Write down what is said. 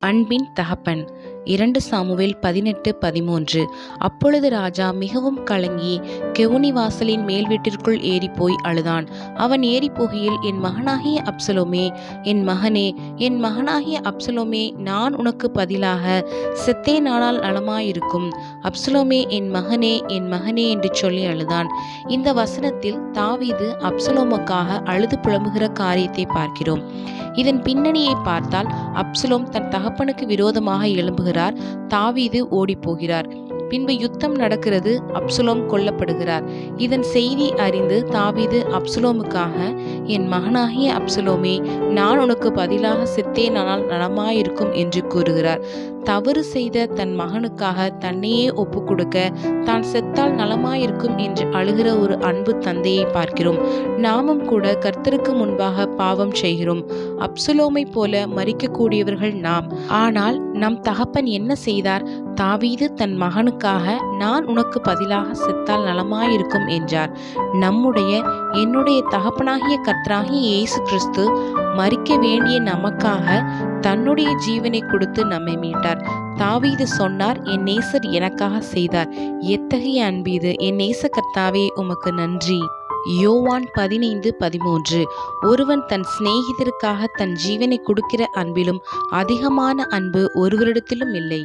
அன்பின் தகப்பன் 2 சாமுவேல் 18:13. அப்பொழுது ராஜா மிகவும் கலங்கி கெவுனி வாசலின் மேல் வீட்டிற்குள் ஏறிப்போய் அழுதான். அவன் ஏறிப்போகையில், என் மகனாகிய அப்சலோமே, என் மகனே, என் மகனாகிய அப்சலோமே, நான் உனக்கு பதிலாக செத்தேனானால் நலமாயிருக்கும். அப்சலோமே, என் மகனே, என் மகனே என்று சொல்லி அழுதான். இந்த வசனத்தில் தாவீது அப்சலோமுக்காக அழுது புலம்புகிற காரியத்தை பார்க்கிறோம். இதன் பின்னணியை பார்த்தால், அப்சலோம் தன் தகப்பனுக்கு விரோதமாக எழும்புகிறார். தாவீது ஓடி போகிறார். பின்பு யுத்தம் நடக்கிறது. அப்சலோம் கொல்லப்படுகிறார். இதன் செய்தி அறிந்து தாவீது அப்சலோமுக்காக, என் மகனாகிய அப்சலோமே, நான் உனக்கு பதிலாக செத்தேனானால் நலமாயிருக்கும் என்று கூறுகிறார். தவறு செய்த தன் மகனுக்காக தன்னையே ஒப்பு கொடுக்க, தான் செத்தால் நலமாயிருக்கும் என்று அழுகிற ஒரு அன்பு தந்தையை பார்க்கிறோம். நாமும் கூட கர்த்தருக்கு முன்பாக பாவம் செய்கிறோம். அப்சலோமை போல மரிக்கக்கூடியவர்கள் நாம். ஆனால் நம் தகப்பன் என்ன செய்தார்? தாவீது தன் மகனுக்காக, நான் உனக்கு பதிலாக செத்தால் நலமாயிருக்கும் என்றார். என்னுடைய தகப்பனாகிய கர்த்தராகிய இயேசு கிறிஸ்து மரிக்க வேண்டிய நமக்காக தன்னுடைய ஜீவனை கொடுத்து நம்மை மீட்டார். தாவீது சொன்னார், என் நேசர் எனக்காக செய்தார். எத்தகைய அன்பு இது! என் நேச கர்த்தாவே, உமக்கு நன்றி. யோவான் 15:13. ஒருவன் தன் சிநேகிதருக்காக தன் ஜீவனை கொடுக்கிற அன்பிலும் அதிகமான அன்பு ஒருவரிடத்திலும் இல்லை.